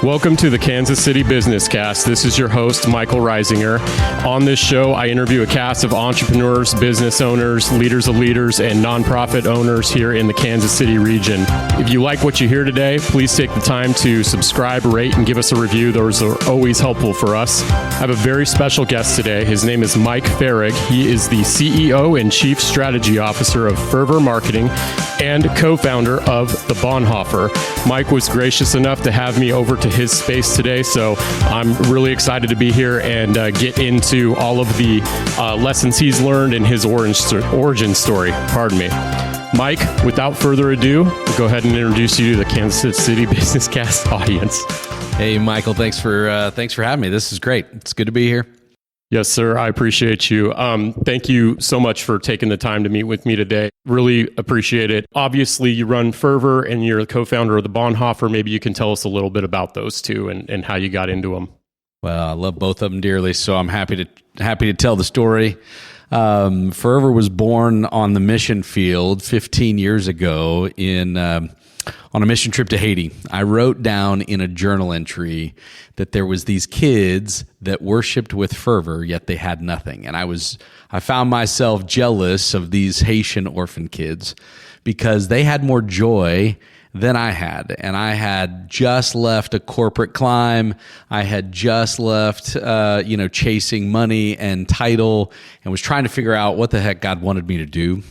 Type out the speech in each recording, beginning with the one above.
Welcome to the Kansas City Business Cast. This is your host, Michael Reisinger. On this show, I interview a cast of entrepreneurs, business owners, leaders of leaders, and nonprofit owners here in the Kansas City region. If you like what you hear today, please take the time to subscribe, rate, and give us a review. Those are always helpful for us. I have a very special guest today. His name is Mike Farag. He is the CEO and Chief Strategy Officer of Fervor Marketing and co-founder of the Bonhoeffer. Mike was gracious enough to have me over to his space today, so I'm really excited to be here and get into all of the lessons he's learned in his origin story. Pardon me. Mike, without further ado, go ahead and introduce you to the Kansas City Business Cast audience. Hey, Michael, thanks for having me. This is great. It's good to be here. Yes, sir. I appreciate you. Thank you so much for taking the time to meet with me today. Really appreciate it. Obviously, you run Fervor and you're the co-founder of the Bonhoeffer. Maybe you can tell us a little bit about those two and how you got into them. Well, I love both of them dearly, so I'm happy to tell the story. Fervor was born on the mission field 15 years ago on a mission trip to Haiti. I wrote down in a journal entry that there was these kids that worshiped with fervor, yet they had nothing. And I found myself jealous of these Haitian orphan kids because they had more joy than I had. And I had just left a corporate climb. I had just left, chasing money and title and was trying to figure out what the heck God wanted me to do.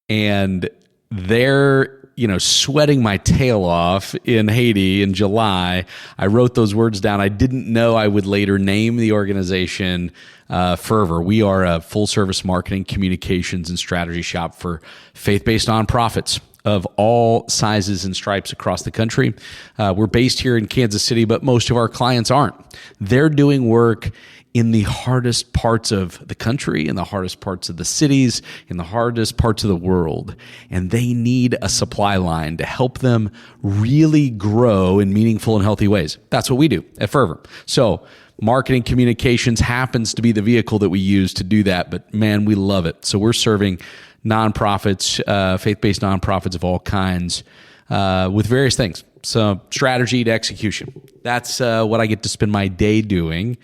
And they're sweating my tail off in Haiti in July. I wrote those words down. I didn't know I would later name the organization Fervor. We are a full-service marketing, communications, and strategy shop for faith-based nonprofits of all sizes and stripes across the country. We're based here in Kansas City, but most of our clients aren't. They're doing work in the hardest parts of the country, in the hardest parts of the cities, in the hardest parts of the world. And they need a supply line to help them really grow in meaningful and healthy ways. That's what we do at Fervor. So marketing communications happens to be the vehicle that we use to do that, but man, we love it. So we're serving nonprofits, faith-based nonprofits of all kinds with various things. So strategy to execution. That's what I get to spend my day doing.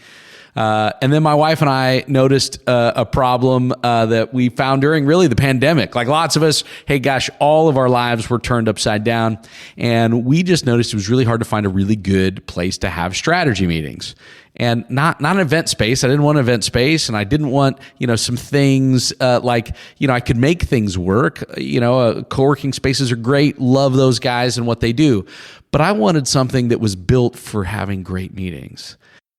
And then my wife and I noticed a problem that we found during really the pandemic. Like lots of us, hey gosh, all of our lives were turned upside down. And we just noticed it was really hard to find a really good place to have strategy meetings. And not an event space. I didn't want an event space, and I didn't want, some things I could make things work. Co-working spaces are great. Love those guys and what they do. But I wanted something that was built for having great meetings.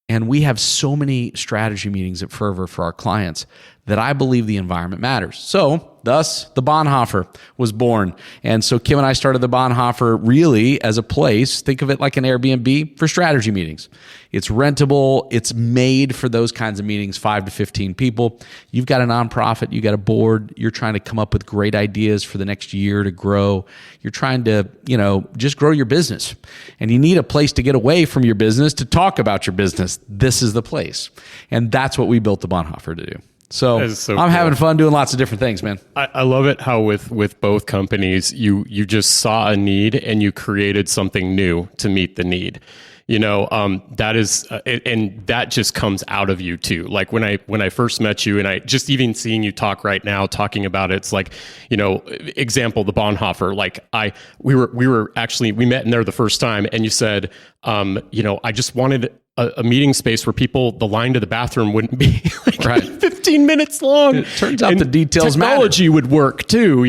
And we have so many strategy meetings at Fervor for our clients that I believe the environment matters. So, thus, the Bonhoeffer was born. And so Kim and I started the Bonhoeffer really as a place, think of it like an Airbnb for strategy meetings. It's rentable. It's made for those kinds of meetings, 5 to 15 people. You've got a nonprofit. You got a board. You're trying to come up with great ideas for the next year to grow. You're trying to, just grow your business. And you need a place to get away from your business to talk about your business. This is the place. And that's what we built the Bonhoeffer to do. So I'm cool. Having fun doing lots of different things, man. I love it how with both companies, you just saw a need and you created something new to meet the need. That is, and that just comes out of you too. Like when I first met you, and I just even seeing you talk right now, talking about it, it's like, example, the Bonhoeffer. Like we met in there the first time, and you said, I just wanted a meeting space where the line to the bathroom wouldn't be like 15 minutes long. It turns out the details technology matter. Would work too,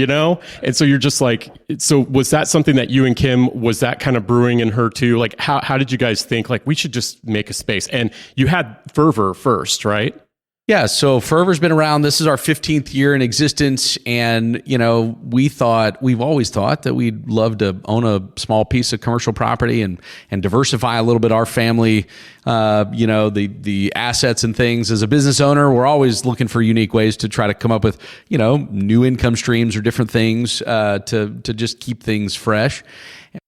And so you're just like, so was that something that you and Kim, was that kind of brewing in her too? Like how did you guys think like we should just make a space? And you had Fervor first, right? Yeah, so Fervor's been around. This is our 15th year in existence, and we've always thought that we'd love to own a small piece of commercial property and diversify a little bit our family, the assets and things. As a business owner, we're always looking for unique ways to try to come up with new income streams or different things to just keep things fresh.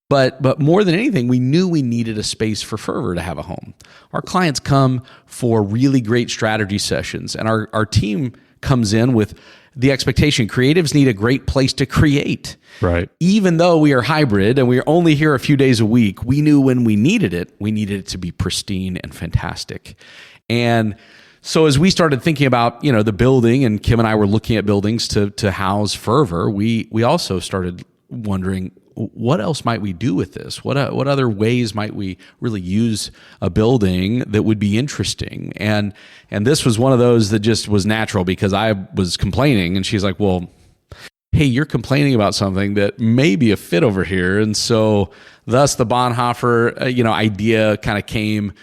But more than anything, we knew we needed a space for Fervor to have a home. Our clients come for really great strategy sessions, and our team comes in with the expectation. Creatives need a great place to create. Right. Even though we are hybrid and we're only here a few days a week, we knew when we needed it to be pristine and fantastic. And so as we started thinking about, the building, and Kim and I were looking at buildings to house Fervor, we also started wondering, what else might we do with this? What other ways might we really use a building that would be interesting? And this was one of those that just was natural, because I was complaining and she's like, well, hey, you're complaining about something that may be a fit over here. And so thus the Bonhoeffer, idea kind of came.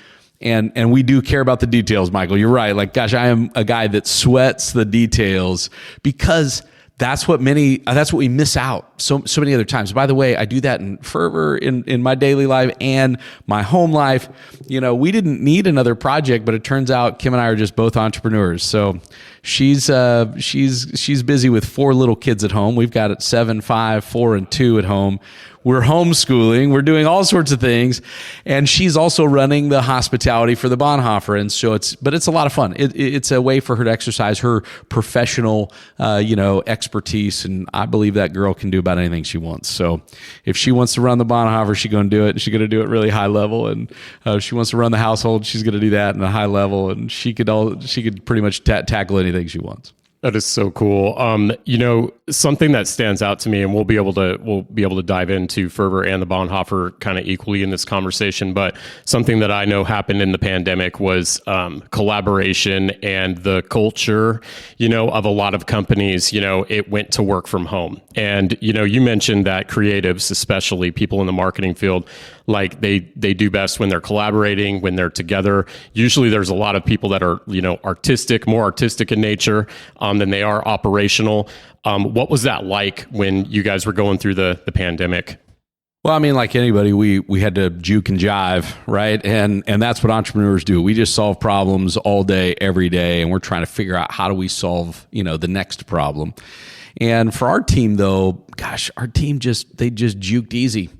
And we do care about the details, Michael. You're right. Like, gosh, I am a guy that sweats the details, because that's what we miss out so many other times. By the way, I do that in Fervor, in my daily life and my home life. We didn't need another project, but it turns out Kim and I are just both entrepreneurs. So she's busy with 4 little kids at home. We've got 7, 5, 4, and 2 at home. We're homeschooling. We're doing all sorts of things. And she's also running the hospitality for the Bonhoeffer. And so it's a lot of fun. It's a way for her to exercise her professional, expertise. And I believe that girl can do about anything she wants. So if she wants to run the Bonhoeffer, she's going to do it. She's going to do it really high level. And if she wants to run the household, she's going to do that in a high level. And she could pretty much tackle anything she wants. That is so cool. Something that stands out to me, and we'll be able to dive into Fervor and the Bonhoeffer kind of equally in this conversation, but something that I know happened in the pandemic was collaboration and the culture, of a lot of companies. It went to work from home. And, you mentioned that creatives, especially people in the marketing field, like they do best when they're collaborating, when they're together. Usually there's a lot of people that are, more artistic in nature than they are operational. What was that like when you guys were going through the pandemic? Well, I mean, like anybody, we had to juke and jive, right? And that's what entrepreneurs do. We just solve problems all day, every day, and we're trying to figure out how do we solve, the next problem. And for our team, though, gosh, our team they just juked easy.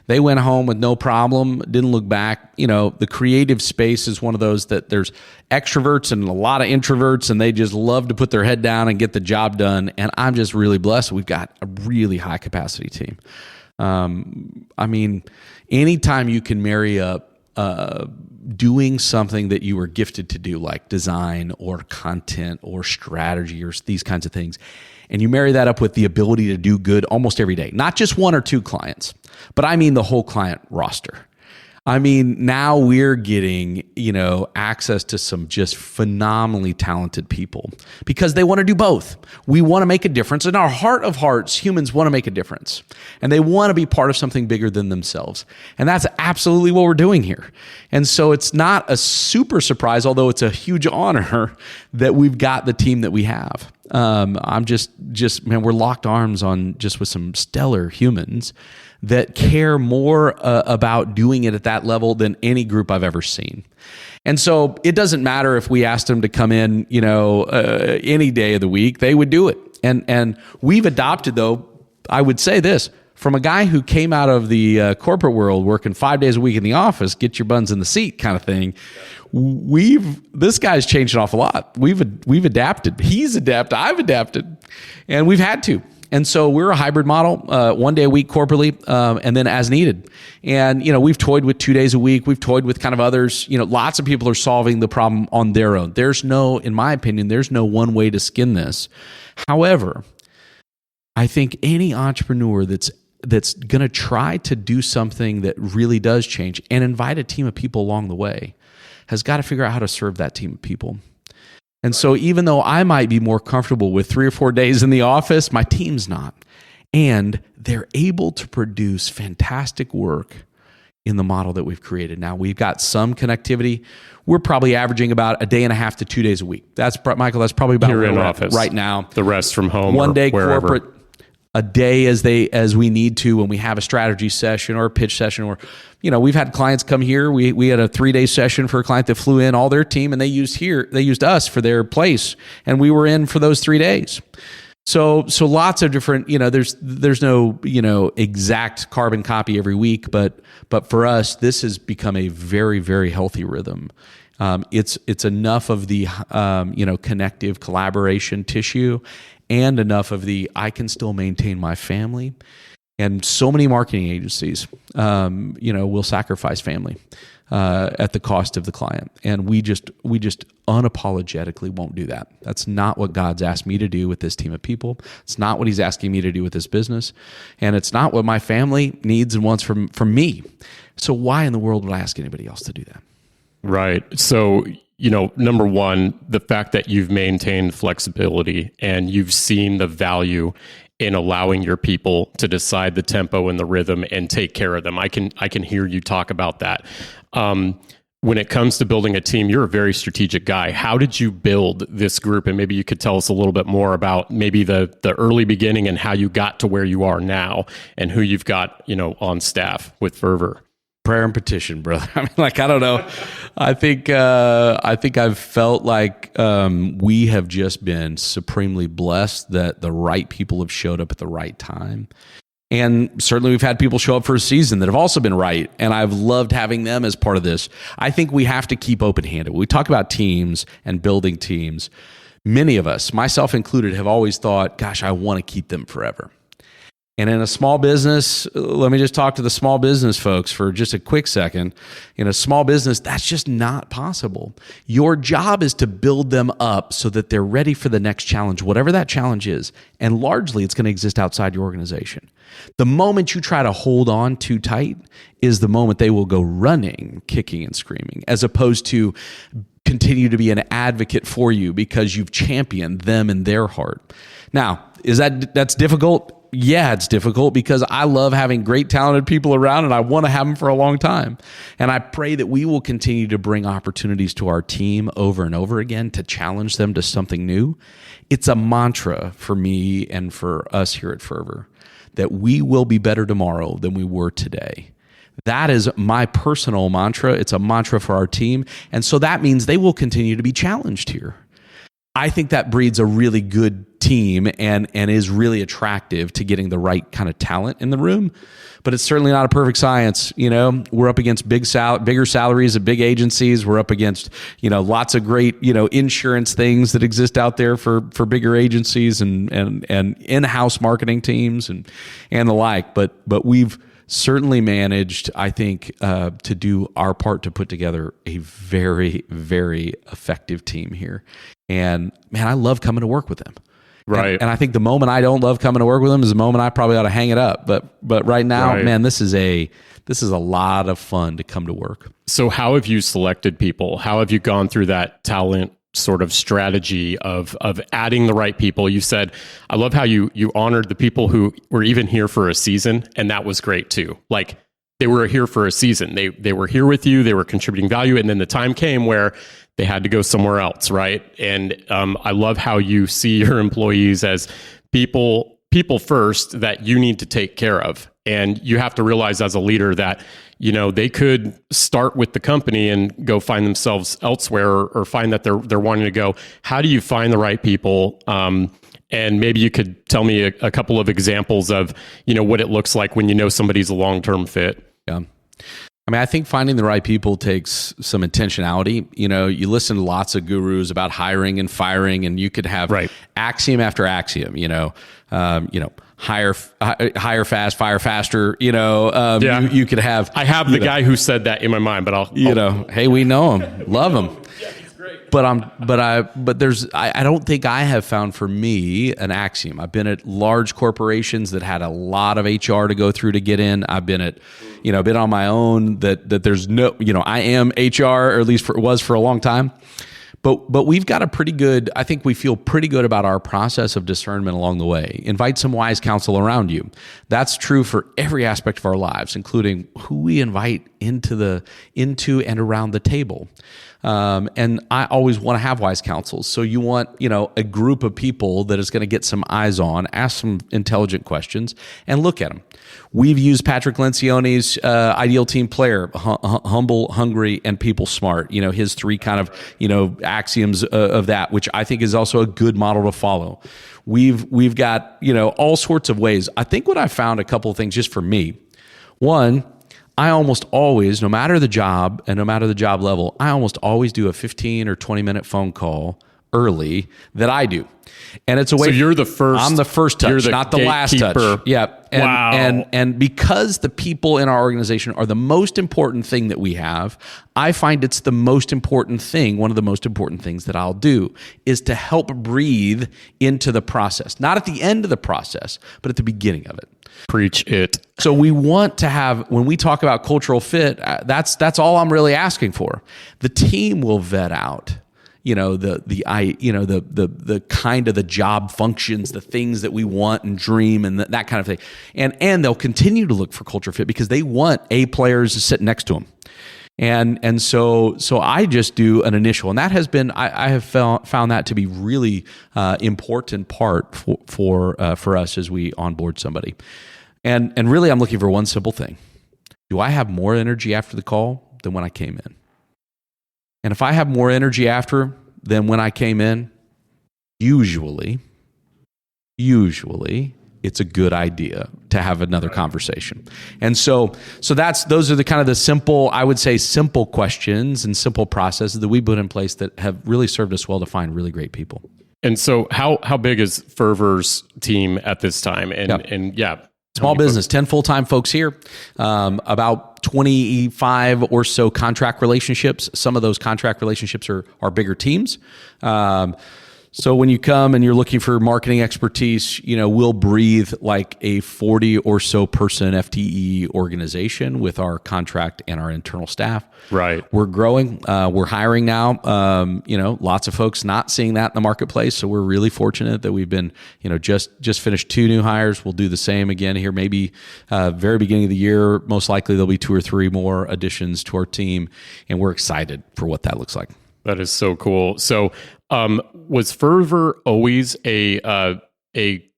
They went home with no problem, didn't look back. The creative space is one of those that there's extroverts and a lot of introverts, and they just love to put their head down and get the job done. And I'm just really blessed. We've got a really high capacity team. Anytime you can marry up doing something that you were gifted to do, like design or content or strategy or these kinds of things, and you marry that up with the ability to do good almost every day, not just 1 or 2 clients, but I mean the whole client roster. Now we're getting, access to some just phenomenally talented people because they want to do both. We want to make a difference. In our heart of hearts, humans want to make a difference, and they want to be part of something bigger than themselves. And that's absolutely what we're doing here. And so it's not a super surprise, although it's a huge honor that we've got the team that we have. I'm just we're locked arms on just with some stellar humans that care more about doing it at that level than any group I've ever seen. And so it doesn't matter if we asked them to come in, any day of the week, they would do it. And we've adopted, though, I would say this, from a guy who came out of the corporate world working 5 days a week in the office, get your buns in the seat kind of thing. This guy's changed an awful lot. We've adapted. He's adapted. I've adapted, and we've had to. And so we're a hybrid model, 1 day a week corporately, and then as needed. And, we've toyed with 2 days a week. We've toyed with kind of others. Lots of people are solving the problem on their own. In my opinion, there's no one way to skin this. However, I think any entrepreneur that's going to try to do something that really does change and invite a team of people along the way has got to figure out how to serve that team of people. And so even though I might be more comfortable with 3 or 4 days in the office, my team's not. And they're able to produce fantastic work in the model that we've created. Now, we've got some connectivity. We're probably averaging about 1.5 to 2 days a week. Michael, that's probably about here where in we're office at right now. The rest from home. 1 day wherever. corporate, a day as we need to when we have a strategy session or a pitch session, or we've had clients come here. We had a 3-day session for a client that flew in all their team, and they used us for their place, and we were in for those 3 days. So lots of different, there's no exact carbon copy every week, but for us this has become a very, very healthy rhythm. It's enough of the connective collaboration tissue, and enough of the I can still maintain my family. And so many marketing agencies, will sacrifice family at the cost of the client, and we just unapologetically won't do that. That's not what God's asked me to do with this team of people. It's not what He's asking me to do with this business, and it's not what my family needs and wants from me. So why in the world would I ask anybody else to do that? Right. So, number one, the fact that you've maintained flexibility and you've seen the value in allowing your people to decide the tempo and the rhythm and take care of them. I can hear you talk about that. When it comes to building a team, you're a very strategic guy. How did you build this group? And maybe you could tell us a little bit more about maybe the early beginning and how you got to where you are now and who you've got, on staff with Fervor. Prayer and petition, brother. I mean, I don't know. I think I've felt like we have just been supremely blessed that the right people have showed up at the right time. And certainly we've had people show up for a season that have also been right. And I've loved having them as part of this. I think we have to keep open-handed. When we talk about teams and building teams, many of us, myself included, have always thought, gosh, I want to keep them forever. And in a small business, let me just talk to the small business folks for just a quick second. In a small business, that's just not possible. Your job is to build them up so that they're ready for the next challenge, whatever that challenge is. And largely, it's going to exist outside your organization. The moment you try to hold on too tight is the moment they will go running, kicking and screaming, as opposed to continue to be an advocate for you because you've championed them in their heart. Now, that's difficult? Yeah, it's difficult because I love having great, talented people around and I want to have them for a long time. And I pray that we will continue to bring opportunities to our team over and over again to challenge them to something new. It's a mantra for me and for us here at Fervor that we will be better tomorrow than we were today. That is my personal mantra. It's a mantra for our team. And so that means they will continue to be challenged here. I think that breeds a really good team and is really attractive to getting the right kind of talent in the room. But it's certainly not a perfect science. We're up against bigger salaries at big agencies. We're up against, lots of great, insurance things that exist out there for bigger agencies and in-house marketing teams and the like. But we've certainly managed, I think, to do our part to put together a very, very effective team here. And man, I love coming to work with them. Right. And I think the moment I don't love coming to work with them is the moment I probably ought to hang it up. But right now, man, this is a lot of fun to come to work. So how have you selected people? How have you gone through that talent sort of strategy of adding the right people? You said, I love how you honored the people who were even here for a season, and that was great too. Like they were here for a season. They were here with you, they were contributing value, and then the time came where they had to go somewhere else, right? And I love how you see your employees as people first that you need to take care of. And you have to realize as a leader that, they could start with the company and go find themselves elsewhere or find that they're wanting to go. How do you find the right people? And maybe you could tell me a couple of examples of, what it looks like when somebody's a long-term fit. Yeah. I mean, I think finding the right people takes some intentionality. You listen to lots of gurus about hiring and firing, and you could have axiom after axiom. Hire fast, fire faster. You could have. I have the guy who said that in my mind, but I'll hey, we know him, love him. Yeah, he's great. But I don't think I have found for me an axiom. I've been at large corporations that had a lot of HR to go through to get in. I've been at, been on my own that there's no, I am HR, or at least was for a long time. But we've got I think we feel pretty good about our process of discernment along the way. Invite some wise counsel around you. That's true for every aspect of our lives, including who we invite into and around the table. And I always want to have wise counsels. So you want, a group of people that is going to get some eyes on, ask some intelligent questions, and look at them. We've used Patrick Lencioni's ideal team player, humble, hungry, and people smart. His three kind of, axioms of that, which I think is also a good model to follow. We've got, all sorts of ways. I think what I found, a couple of things just for me. One, I almost always, no matter the job and no matter the job level, I almost always do a 15 or 20 minute phone call early that I do. And it's a way. So you're the first. I'm the first touch, not the last touch. Yeah. And, Wow. and because the people in our organization are the most important thing that we have, I find it's the most important thing. One of the most important things that I'll do is to help breathe into the process, not at the end of the process, but at the beginning of it. Preach it. So we want to have, when we talk about cultural fit, that's all I'm really asking for. The team will vet out, the kind of the job functions, the things that we want and dream, and that kind of thing. And they'll continue to look for culture fit because they want A players to sit next to them. And so I just do an initial, and that has been, I have found that to be really important part for us as we onboard somebody. And really, I'm looking for one simple thing. Do I have more energy after the call than when I came in? And if I have more energy after than when I came in, usually it's a good idea to have another conversation. And so those are the kind of the simple, I would say simple questions and simple processes that we put in place that have really served us well to find really great people. And so how big is Fervor's team at this time? Small business, 10 full-time folks here, about 25 or so contract relationships. Some of those contract relationships are bigger teams. So when you come and you're looking for marketing expertise, we'll breathe like a 40 or so person FTE organization with our contract and our internal staff. Right. We're growing. We're hiring now. Lots of folks not seeing that in the marketplace. So we're really fortunate that we've been, just finished 2 new hires. We'll do the same again here, maybe very beginning of the year. Most likely there'll be 2 or 3 more additions to our team. And we're excited for what that looks like. That is so cool. So was Fervor always a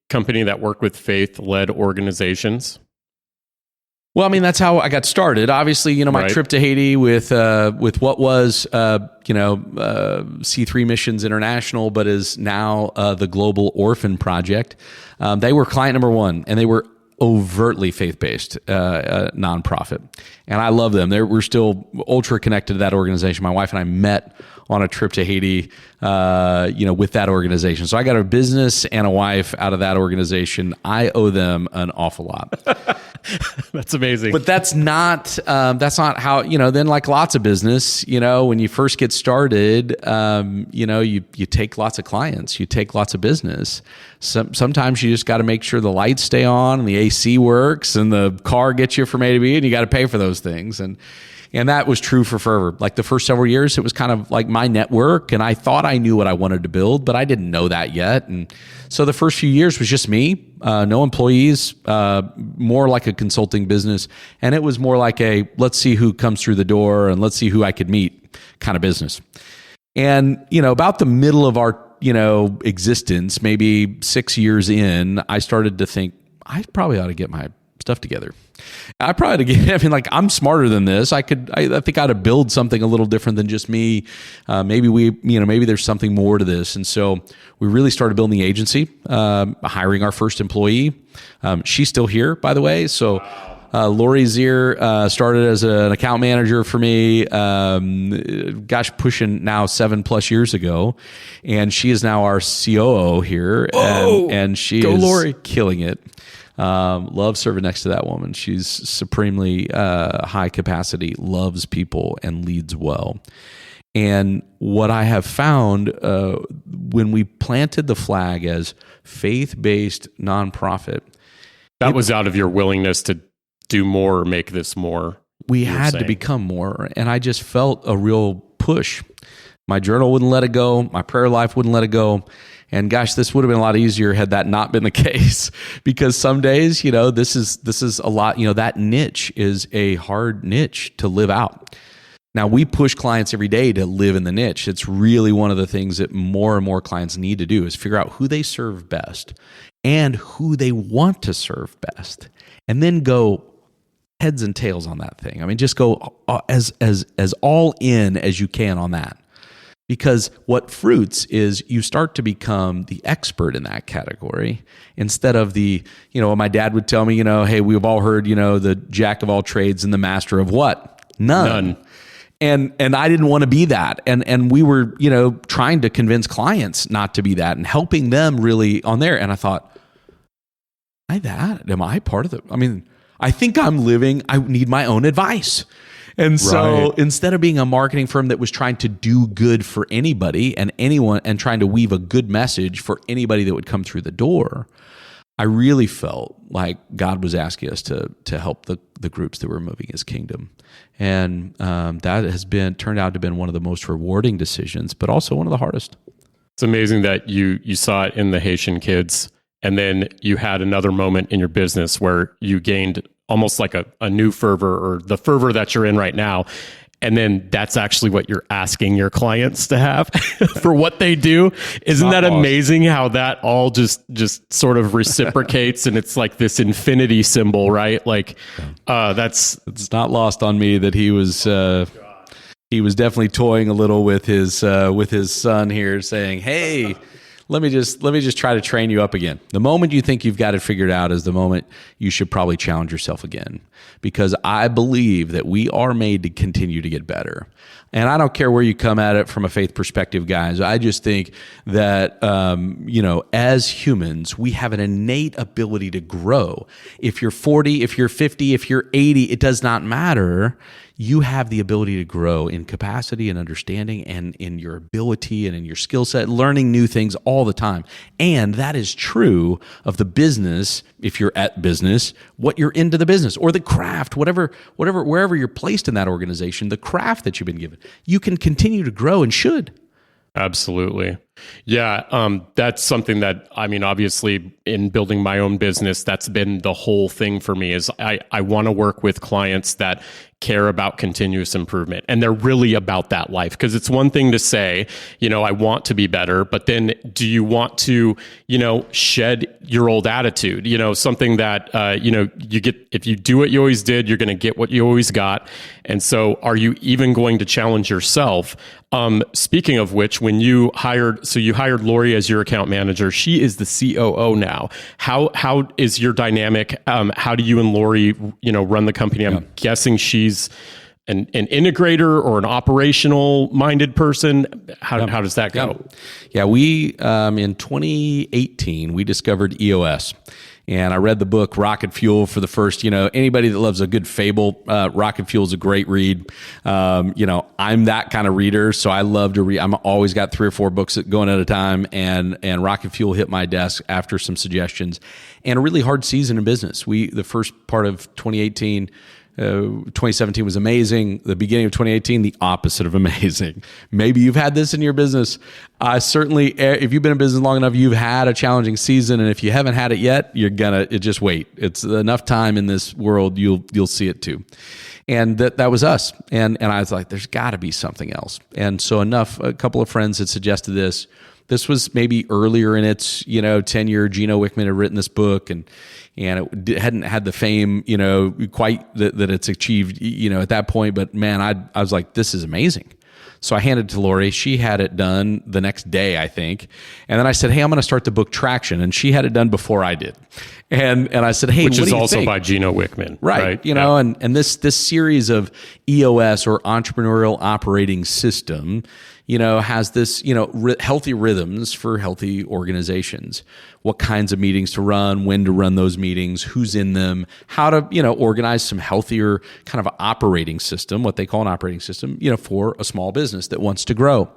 company that worked with faith-led organizations? Well, I mean, that's how I got started. Obviously, my trip to Haiti with what was, C3 Missions International, but is now the Global Orphan Project. They were client number 1, and they were overtly faith-based nonprofit. And I love them. We're still ultra connected to that organization. My wife and I met on a trip to Haiti, with that organization. So I got a business and a wife out of that organization. I owe them an awful lot. That's amazing. But that's not how, then like lots of business, when you first get started, you take lots of clients, you take lots of business. Sometimes you just got to make sure the lights stay on and the AC works and the car gets you from A to B, and you got to pay for those things. And that was true for Fervor. Like the first several years, it was kind of like my network, and I thought I knew what I wanted to build, but I didn't know that yet. And so the first few years was just me, no employees, more like a consulting business. And it was more like a, let's see who comes through the door and let's see who I could meet kind of business. And, about the middle of our, existence, maybe 6 years in, I started to think, I probably ought to get my stuff together. I probably I'm smarter than this. I think I ought to build something a little different than just me. Maybe there's something more to this. And so we really started building the agency, hiring our first employee. She's still here, by the way. So Lori Zier started as an account manager for me, pushing now 7+ years ago. And she is now our COO here. And she is Lori. Killing it. Love serving next to that woman. She's supremely high capacity, loves people, and leads well. And what I have found when we planted the flag as faith-based nonprofit, that was out of your willingness to do more or make this more. We had to become more, and I just felt a real push. My journal wouldn't let it go. My prayer life wouldn't let it go. And gosh, this would have been a lot easier had that not been the case, because some days, this is a lot, that niche is a hard niche to live out. Now, we push clients every day to live in the niche. It's really one of the things that more and more clients need to do is figure out who they serve best and who they want to serve best, and then go heads and tails on that thing. I mean, just go as all in as you can on that. Because what fruits is you start to become the expert in that category instead of the, my dad would tell me, hey, we've all heard, the jack of all trades and the master of what? None. And I didn't want to be that. And we were, trying to convince clients not to be that and helping them really on there. And I thought, am I part of I think I need my own advice. And so instead of being a marketing firm that was trying to do good for anybody and anyone and trying to weave a good message for anybody that would come through the door, I really felt like God was asking us to help the groups that were moving his kingdom. And that has turned out to have been one of the most rewarding decisions, but also one of the hardest. It's amazing that you saw it in the Haitian kids, and then you had another moment in your business where you gained almost like a new fervor, or the fervor that you're in right now. And then that's actually what you're asking your clients to have for what they do. Isn't that amazing how that all just sort of reciprocates, and it's like this infinity symbol, right? Like it's not lost on me that he was definitely toying a little with his son here, saying, "Hey, let me just try to train you up again." The moment you think you've got it figured out is the moment you should probably challenge yourself again, because I believe that we are made to continue to get better. And I don't care where you come at it from a faith perspective, guys. I just think that, as humans, we have an innate ability to grow. If you're 40, if you're 50, if you're 80, it does not matter. You have the ability to grow in capacity and understanding and in your ability and in your skill set, learning new things all the time. And that is true of the business, if you're at business, what you're into the business, or the craft, whatever, wherever you're placed in that organization, the craft that you've been given. You can continue to grow and should. Absolutely. Yeah. That's something that, obviously in building my own business, that's been the whole thing for me is I want to work with clients that care about continuous improvement. And they're really about that life. Because it's one thing to say, I want to be better, but then do you want to, shed your old attitude? Something that, you get, if you do what you always did, you're going to get what you always got. And so are you even going to challenge yourself? Speaking of which, when you hired Lori as your account manager, she is the COO now. How is your dynamic? How do you and Lori, run the company? I'm guessing she's an integrator or an operational minded person. How does that go? Yeah, we in 2018 we discovered EOS. And I read the book Rocket Fuel for the first, anybody that loves a good fable, Rocket Fuel is a great read. I'm that kind of reader, so I love to read. I'm always got 3 or 4 books going at a time, and Rocket Fuel hit my desk after some suggestions and a really hard season in business. The first part of 2018, 2017 was amazing. The beginning of 2018, the opposite of amazing. Maybe you've had this in your business. Certainly, if you've been in business long enough, you've had a challenging season. And if you haven't had it yet, just wait. It's enough time in this world. You'll see it too. And that was us. And I was like, there's got to be something else. And so a couple of friends had suggested this. This was maybe earlier in its, tenure. Gino Wickman had written this book, and it hadn't had the fame, quite that it's achieved, at that point. But man, I was like, this is amazing. So I handed it to Lori. She had it done the next day, I think. And then I said, hey, I'm going to start the book Traction. And she had it done before I did. And I said, hey, which what is do you also think? by Gino Wickman. Right. And this series of EOS, or Entrepreneurial Operating System, has this, healthy rhythms for healthy organizations. What kinds of meetings to run, when to run those meetings, who's in them, how to, organize some healthier kind of operating system, what they call an operating system, for a small business that wants to grow.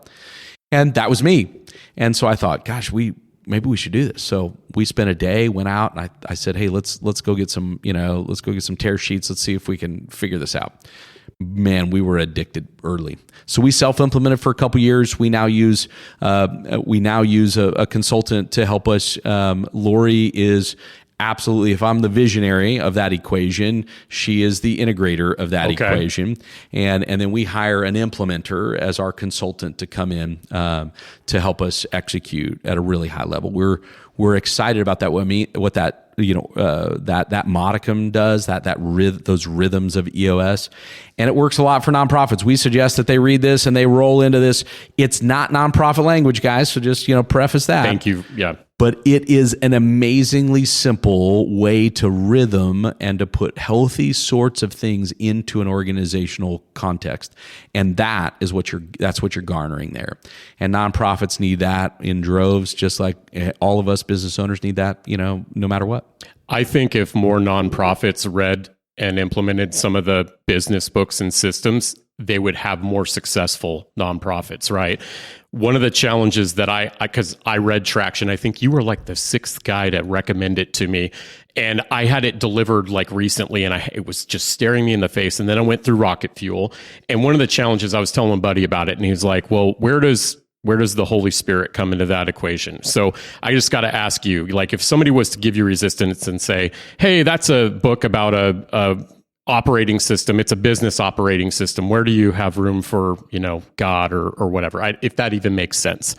And that was me. And so I thought, gosh, maybe we should do this. So we spent a day, went out, and I said, hey, let's go get some, let's go get some tear sheets. Let's see if we can figure this out. Man, we were addicted early. So we self-implemented for a couple years. We now use a consultant to help us. Lori is absolutely, if I'm the visionary of that equation, she is the integrator of that equation. And then we hire an implementer as our consultant to come in to help us execute at a really high level. We're excited about that. What that that modicum does, those rhythms of EOS, and it works a lot for nonprofits. We suggest that they read this and they roll into this. It's not nonprofit language, guys. So just preface that. Thank you. Yeah. But it is an amazingly simple way to rhythm and to put healthy sorts of things into an organizational context. And that's what you're garnering there. And nonprofits need that in droves, just like all of us business owners need that, no matter what. I think if more nonprofits read and implemented some of the business books and systems, they would have more successful nonprofits, right? One of the challenges that because I read Traction, I think you were like the sixth guy to recommend it to me. And I had it delivered like recently, and it was just staring me in the face. And then I went through Rocket Fuel. And one of the challenges, I was telling a buddy about it, and he was like, well, where does the Holy Spirit come into that equation? So I just got to ask you, like, if somebody was to give you Resistance and say, hey, that's a book about a operating system, it's a business operating system, where do you have room for, God or whatever, if that even makes sense?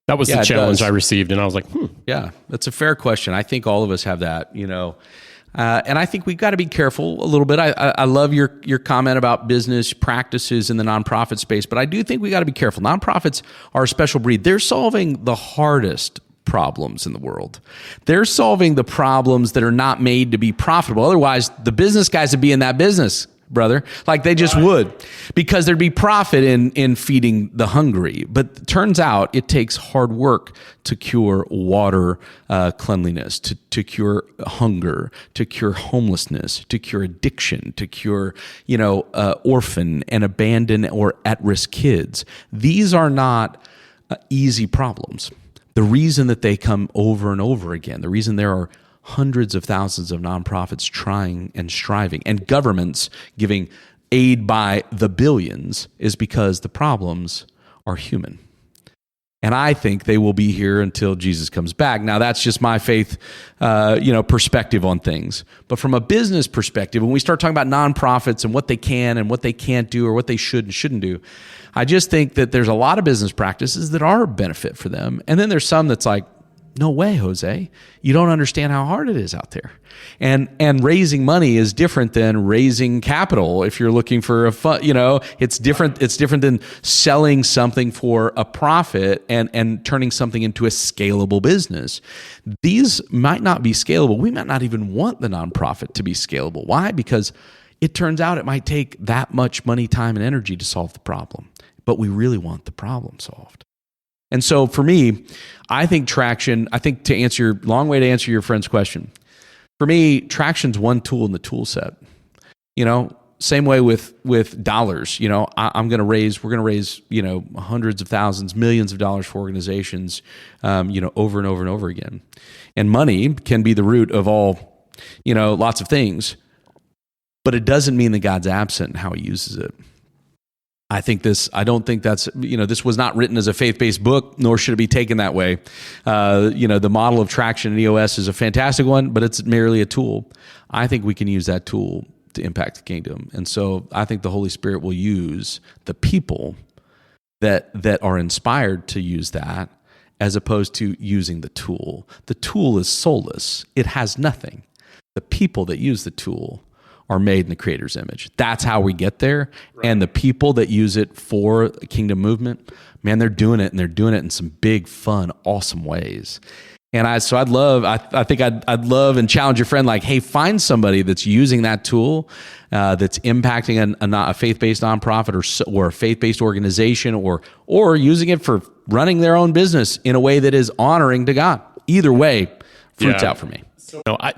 That was the challenge I received, and I was like, Yeah, that's a fair question. I think all of us have that, and I think we've got to be careful a little bit. I love your comment about business practices in the nonprofit space, but I do think we got to be careful. Nonprofits are a special breed. They're solving the hardest problems in the world. They're solving the problems that are not made to be profitable. Otherwise, the business guys would be in that business, brother. Like they just would, because there'd be profit in feeding the hungry. But it turns out it takes hard work to cure water cleanliness, to cure hunger, to cure homelessness, to cure addiction, to cure, orphan and abandoned or at-risk kids. These are not easy problems. The reason that they come over and over again, the reason there are hundreds of thousands of nonprofits trying and striving, and governments giving aid by the billions, is because the problems are human. And I think they will be here until Jesus comes back. Now, that's just my faith, perspective on things. But from a business perspective, when we start talking about nonprofits and what they can and what they can't do or what they should and shouldn't do, I just think that there's a lot of business practices that are a benefit for them. And then there's some that's like, no way, Jose. You don't understand how hard it is out there. And raising money is different than raising capital. If you're looking for a fund, it's different. It's different than selling something for a profit and turning something into a scalable business. These might not be scalable. We might not even want the nonprofit to be scalable. Why? Because it turns out it might take that much money, time, and energy to solve the problem. But we really want the problem solved. And so for me, I think Traction, long way to answer your friend's question. For me, Traction's one tool in the tool set. Same way with dollars. We're going to raise, hundreds of thousands, millions of dollars for organizations, over and over and over again. And money can be the root of all, lots of things, but it doesn't mean that God's absent in how he uses it. I don't think that's, this was not written as a faith-based book, nor should it be taken that way. The model of Traction and EOS is a fantastic one, but it's merely a tool. I think we can use that tool to impact the kingdom. And so I think the Holy Spirit will use the people that are inspired to use that, as opposed to using the tool. The tool is soulless. It has nothing. The people that use the tool are made in the Creator's image. That's how we get there. Right. And the people that use it for kingdom movement, man, they're doing it, and they're doing it in some big, fun, awesome ways. And I'd love and challenge your friend, like, hey, find somebody that's using that tool, that's impacting a faith-based nonprofit or a faith-based organization, or using it for running their own business in a way that is honoring to God. Either way, fruits out for me.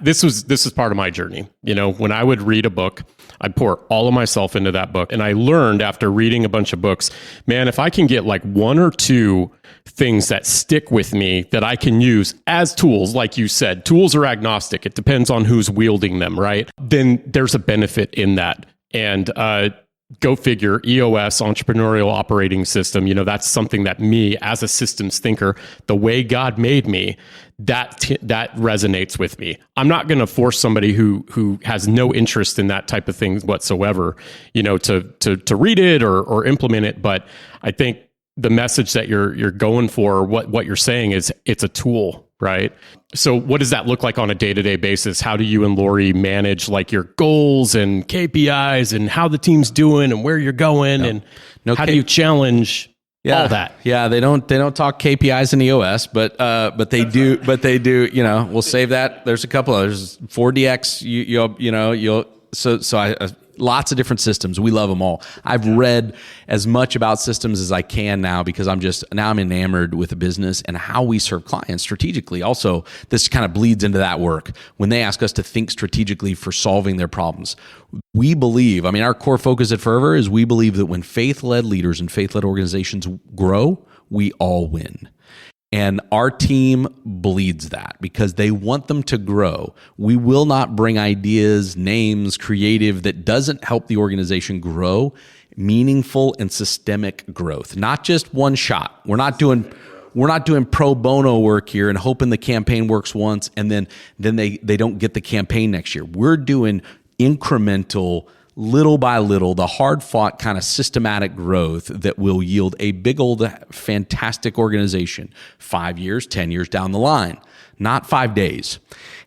This is part of my journey. When I would read a book, I'd pour all of myself into that book. And I learned after reading a bunch of books, man, if I can get like one or two things that stick with me that I can use as tools, like you said, tools are agnostic. It depends on who's wielding them, right? Then there's a benefit in that. And go figure, EOS, Entrepreneurial Operating System, that's something that me as a systems thinker, the way God made me, that resonates with me. I'm not going to force somebody who has no interest in that type of thing whatsoever, to read it or implement it. But I think the message that you're going for, what you're saying is it's a tool, right? So what does that look like on a day-to-day basis? How do you and Lori manage like your goals and KPIs and how the team's doing and where you're going? And how do you challenge all that. Yeah, they don't talk KPIs and EOS, but they do. But they do. We'll save that. There's a couple others. 4DX. Lots of different systems. We love them all. I've read as much about systems as I can now because I'm enamored with the business and how we serve clients strategically. Also, this kind of bleeds into that work when they ask us to think strategically for solving their problems. We believe, our core focus at Fervor is we believe that when faith-led leaders and faith-led organizations grow, we all win. And our team bleeds that because they want them to grow. We will not bring ideas, names, creative that doesn't help the organization grow, meaningful and systemic growth, not just one shot. We're not doing pro bono work here and hoping the campaign works once and then they don't get the campaign next year. We're doing incremental, little by little, the hard-fought kind of systematic growth that will yield a big old fantastic organization 5 years, 10 years down the line, not 5 days.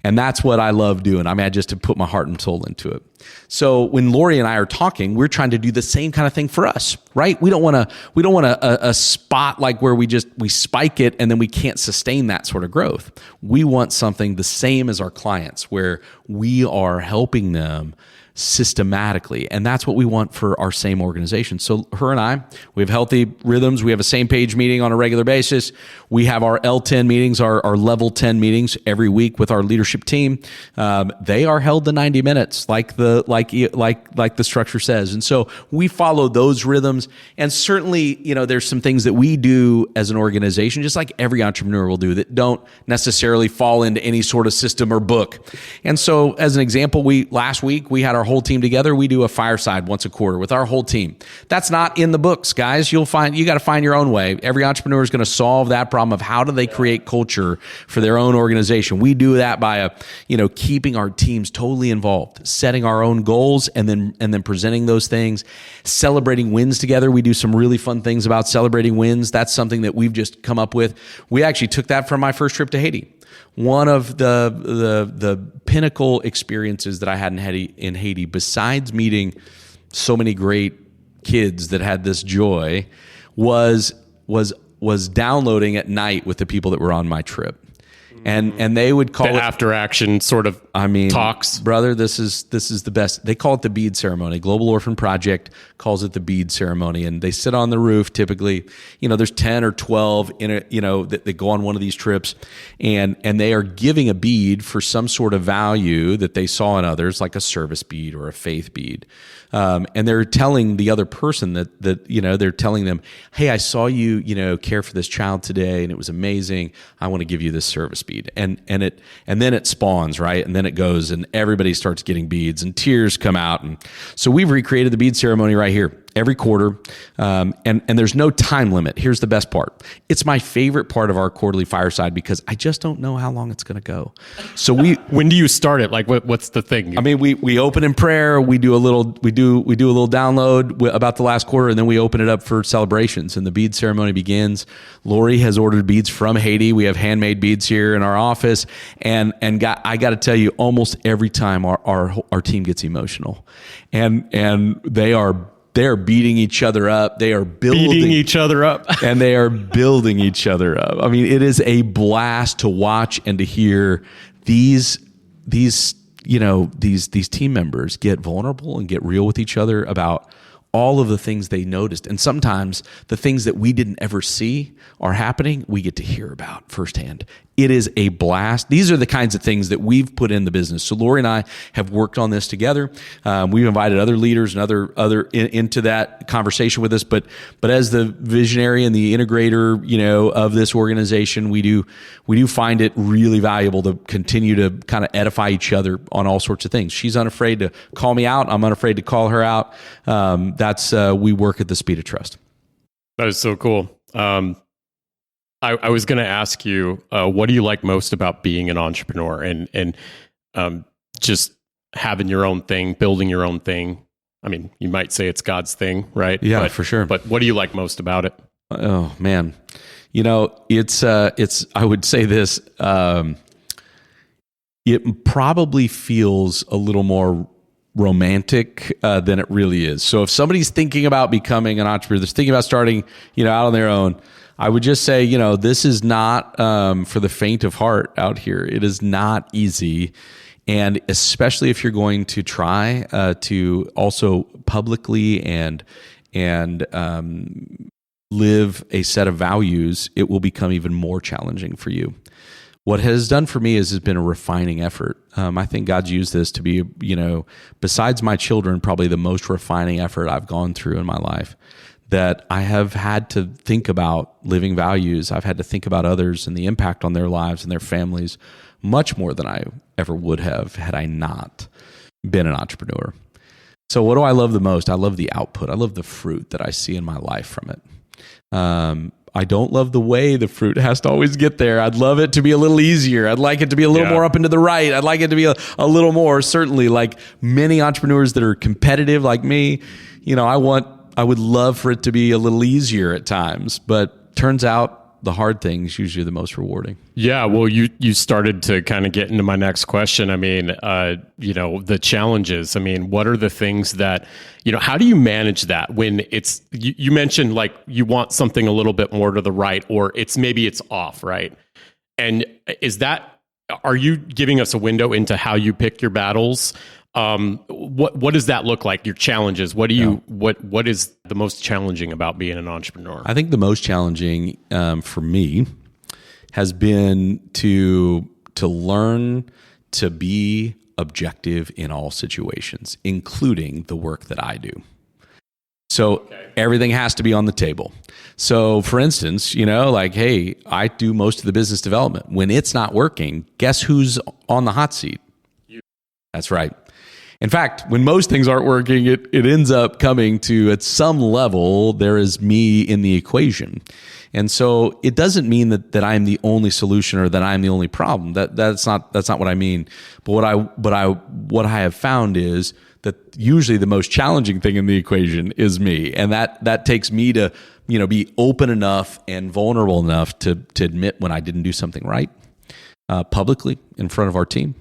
And that's what I love doing. I just to put my heart and soul into it. So when Lori and I are talking, we're trying to do the same kind of thing for us, right? We don't want a spot like where we spike it and then we can't sustain that sort of growth. We want something the same as our clients where we are helping them systematically. And that's what we want for our same organization. So her and I, we have healthy rhythms. We have a same page meeting on a regular basis. We have our L10 meetings, our level 10 meetings every week with our leadership team. They are held to 90 minutes like the structure says. And so we follow those rhythms. And certainly, there's some things that we do as an organization, just like every entrepreneur will do, that don't necessarily fall into any sort of system or book. And so as an example, last week we had our whole team together. We do a fireside once a quarter with our whole team. That's not in the books, guys. You got to find your own way. Every entrepreneur is going to solve that problem of how do they create culture for their own organization. We do that by keeping our teams totally involved, setting our own goals, and then presenting those things, celebrating wins together. We do some really fun things about celebrating wins. That's something that we've just come up with. We actually took that from my first trip to Haiti. One of the pinnacle experiences that I had in Haiti, besides meeting so many great kids that had this joy, was downloading at night with the people that were on my trip. And they would call the after action sort of talks. Brother, this is the best. They call it the bead ceremony. Global Orphan Project calls it the bead ceremony. And they sit on the roof typically. There's 10 or 12 that go on one of these trips, and they are giving a bead for some sort of value that they saw in others, like a service bead or a faith bead. And they're telling the other person that they're telling them, hey, I saw you, care for this child today, and it was amazing. I want to give you this service bead. And then it spawns, right? And then it goes, and everybody starts getting beads, and tears come out. And so we've recreated the bead ceremony right here every quarter, and there's no time limit. Here's the best part. It's my favorite part of our quarterly fireside because I just don't know how long it's going to go. So when do you start it? Like what's the thing? We open in prayer. We do a little download about the last quarter, and then we open it up for celebrations. And the bead ceremony begins. Lori has ordered beads from Haiti. We have handmade beads here in our office, and I got to tell you, almost every time our team gets emotional, and they are beating each other up. They are beating each other up. And they are building each other up. It is a blast to watch and to hear these team members get vulnerable and get real with each other about all of the things they noticed. And sometimes the things that we didn't ever see are happening, we get to hear about firsthand. It is a blast. These are the kinds of things that we've put in the business. So Lori and I have worked on this together. We've invited other leaders and other into that conversation with us. But as the visionary and the integrator, of this organization, we do find it really valuable to continue to kind of edify each other on all sorts of things. She's unafraid to call me out. I'm unafraid to call her out. We work at the speed of trust. That is so cool. I was going to ask you, what do you like most about being an entrepreneur and just having your own thing, building your own thing? You might say it's God's thing, right? Yeah, for sure. But what do you like most about it? Oh man, it's I would say this. It probably feels a little more romantic than it really is. So if somebody's thinking about becoming an entrepreneur, they're thinking about starting, out on their own, I would just say, this is not for the faint of heart out here. It is not easy. And especially if you're going to try to also publicly and live a set of values, it will become even more challenging for you. What it has done for me has been a refining effort. I think God's used this to be, besides my children, probably the most refining effort I've gone through in my life, that I have had to think about living values. I've had to think about others and the impact on their lives and their families much more than I ever would have had I not been an entrepreneur. So what do I love the most? I love the output. I love the fruit that I see in my life from it. I don't love the way the fruit has to always get there. I'd love it to be a little easier. I'd like it to be a little more up and to the right. I'd like it to be a little more, certainly like many entrepreneurs that are competitive like me, I would love for it to be a little easier at times, but turns out the hard things usually are the most rewarding. Yeah, well, you started to kind of get into my next question. I mean, the challenges. I mean, what are the things that, how do you manage that when it's, you mentioned like you want something a little bit more to the right, or maybe it's off, right? And are you giving us a window into how you pick your battles? What does that look like? Your challenges? What is the most challenging about being an entrepreneur? I think the most challenging for me has been to learn to be objective in all situations, including the work that I do. So everything has to be on the table. So for instance, hey, I do most of the business development. When it's not working, guess who's on the hot seat? You. That's right. In fact, when most things aren't working, it ends up coming to, at some level, there is me in the equation. And so it doesn't mean that I'm the only solution or that I'm the only problem. That's not what I mean. But what I have found is that usually the most challenging thing in the equation is me. And that takes me to, be open enough and vulnerable enough to admit when I didn't do something right, publicly in front of our team.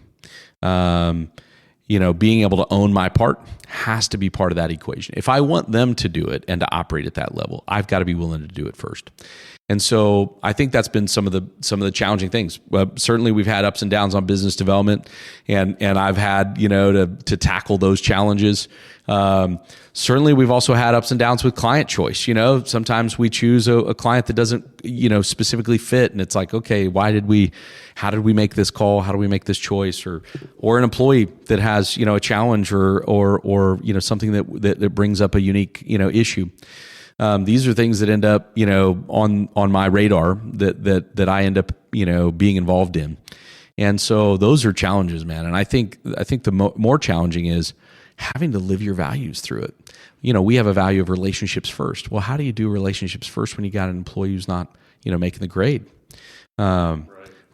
Being able to own my part has to be part of that equation. If I want them to do it and to operate at that level, I've got to be willing to do it first. And so I think that's been some of the challenging things. Certainly we've had ups and downs on business development, and I've had, to tackle those challenges. Certainly we've also had ups and downs with client choice. Sometimes we choose a client that doesn't, specifically fit. And it's like, okay, how did we make this call? How do we make this choice? Or an employee that has, a challenge or something that brings up a unique, issue. These are things that end up, on my radar that I end up, being involved in. And so those are challenges, man. And I think the more challenging is having to live your values through it. We have a value of relationships first. Well, how do you do relationships first when you got an employee who's not, making the grade? Right.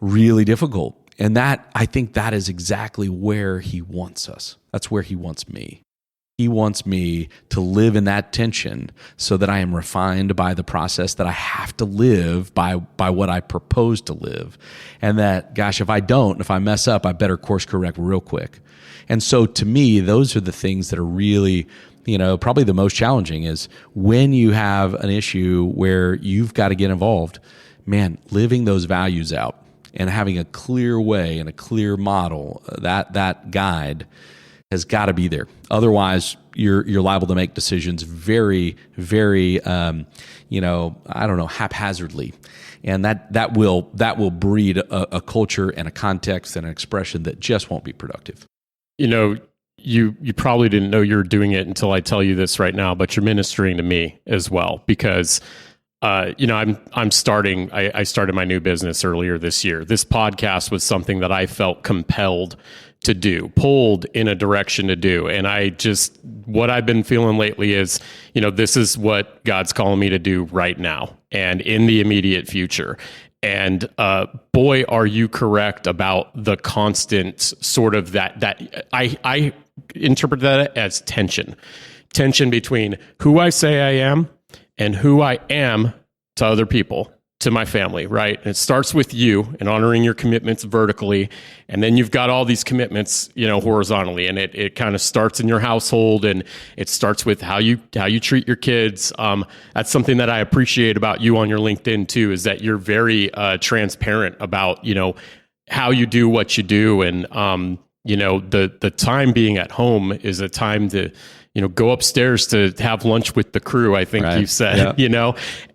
Really difficult. And I think that is exactly where he wants us. That's where he wants me. He wants me to live in that tension so that I am refined by the process, that I have to live by what I propose to live. And that, gosh, if I mess up, I better course correct real quick. And so to me, those are the things that are really, probably the most challenging is when you have an issue where you've got to get involved, man, living those values out and having a clear way and a clear model, that guide has got to be there. Otherwise, you're liable to make decisions very, very, haphazardly, and that will breed a culture and a context and an expression that just won't be productive. You probably didn't know you were doing it until I tell you this right now, but you're ministering to me as well because. I started my new business earlier this year. This podcast was something that I felt compelled to do, pulled in a direction to do. And what I've been feeling lately is, this is what God's calling me to do right now and in the immediate future. And boy, are you correct about the constant sort of that I interpret that as tension between who I say I am and who I am to other people, to my family, right? And it starts with you and honoring your commitments vertically. And then you've got all these commitments, horizontally. And it kind of starts in your household, and it starts with how you treat your kids. That's something that I appreciate about you on your LinkedIn too, is that you're very transparent about, how you do what you do. And, the time being at home is a time to, go upstairs to have lunch with the crew, I think you said,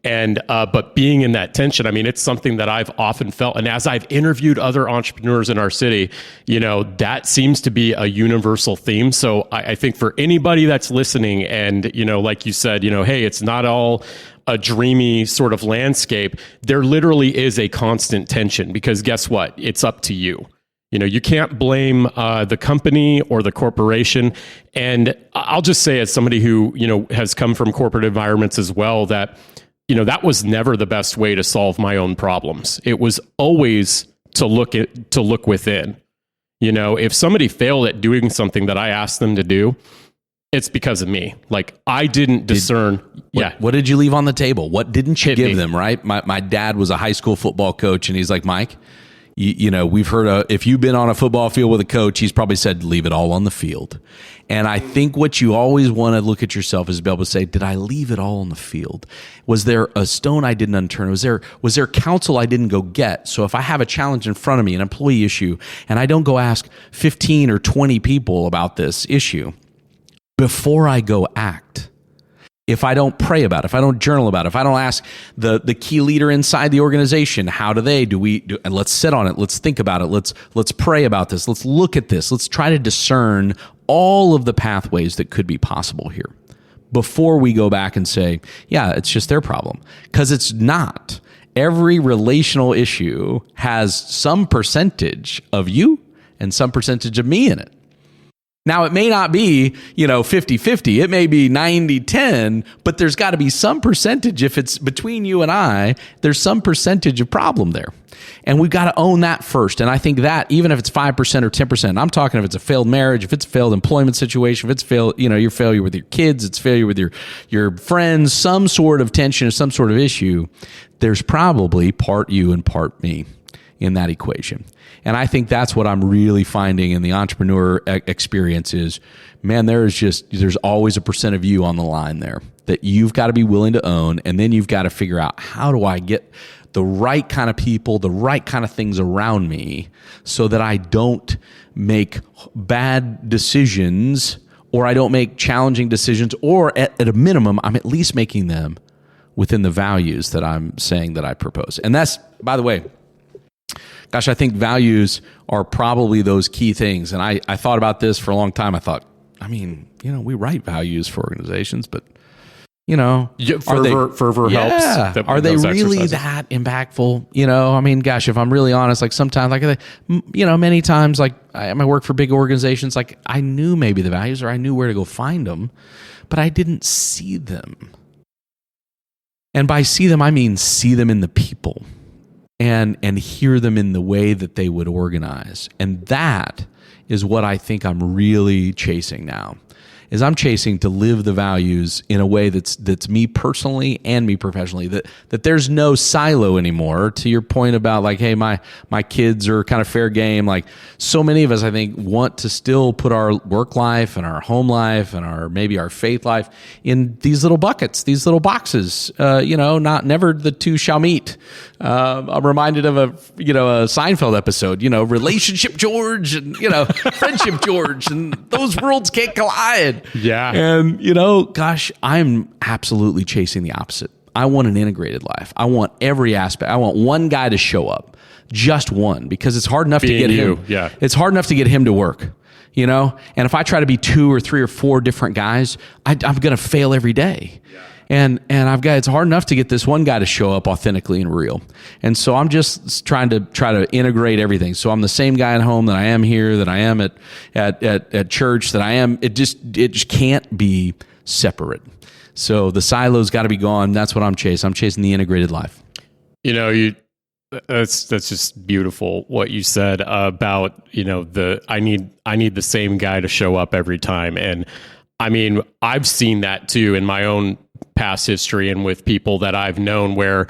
and, but being in that tension, I mean, it's something that I've often felt. And as I've interviewed other entrepreneurs in our city, that seems to be a universal theme. So I think for anybody that's listening and, like you said, hey, it's not all a dreamy sort of landscape. There literally is a constant tension, because guess what? It's up to you. You can't blame the company or the corporation. And I'll just say, as somebody who, has come from corporate environments as well, that, that was never the best way to solve my own problems. It was always to look within. If somebody failed at doing something that I asked them to do, it's because of me. Like, I didn't discern. What did you leave on the table? What didn't you give them, right? My dad was a high school football coach, and he's like, Mike, we've heard if you've been on a football field with a coach, he's probably said, leave it all on the field. And I think what you always want to look at yourself is to be able to say, did I leave it all on the field? Was there a stone I didn't unturn? Was there counsel I didn't go get? So if I have a challenge in front of me, an employee issue, and I don't go ask 15 or 20 people about this issue before I go act, if I don't pray about it, if I don't journal about it, if I don't ask the key leader inside the organization, how do and let's sit on it, let's think about it, let's pray about this, let's look at this, let's try to discern all of the pathways that could be possible here before we go back and say, yeah, it's just their problem. Because it's not. Every relational issue has some percentage of you and some percentage of me in it. Now, it may not be, 50-50. It may be 90-10, but there's got to be some percentage. If it's between you and I, there's some percentage of problem there. And we've got to own that first. And I think that even if it's 5% or 10%, I'm talking if it's a failed marriage, if it's a failed employment situation, if it's your failure with your kids, it's failure with your friends, some sort of tension or some sort of issue, there's probably part you and part me in that equation. And I think that's what I'm really finding in the entrepreneur experience is, man, there's always a percent of you on the line there that you've got to be willing to own. And then you've got to figure out, how do I get the right kind of people, the right kind of things around me so that I don't make bad decisions, or I don't make challenging decisions, or at a minimum, I'm at least making them within the values that I'm saying that I propose. And that's, by the way, gosh, I think values are probably those key things. And I thought about this for a long time. I thought, we write values for organizations, but, Fervor helps. Are they really that impactful? Gosh, if I'm really honest, like sometimes, many times, like I work for big organizations, like I knew maybe the values, or I knew where to go find them, but I didn't see them. And by see them, I mean see them in the people. And hear them in the way that they would organize. And that is what I think I'm really chasing now, is I'm chasing to live the values in a way that's me personally and me professionally, that there's no silo anymore. To your point about like, hey, my kids are kind of fair game. Like, so many of us, I think, want to still put our work life and our home life and maybe our faith life in these little buckets, these little boxes. Never the two shall meet. I'm reminded of a Seinfeld episode, relationship George and, friendship George, and those worlds can't collide. Yeah. And, gosh, I'm absolutely chasing the opposite. I want an integrated life. I want every aspect. I want one guy to show up, just one, because it's hard enough to get him. Yeah. It's hard enough to get him to work, and if I try to be 2 or 3 or 4 different guys, I'm going to fail every day. Yeah. And it's hard enough to get this one guy to show up authentically and real. And so I'm just trying to integrate everything. So I'm the same guy at home that I am here, that I am at church, that I am. It just can't be separate. So the silos got to be gone. That's what I'm chasing. I'm chasing the integrated life. That's just beautiful what you said about, I need the same guy to show up every time. And I've seen that too in my own past history and with people that I've known where,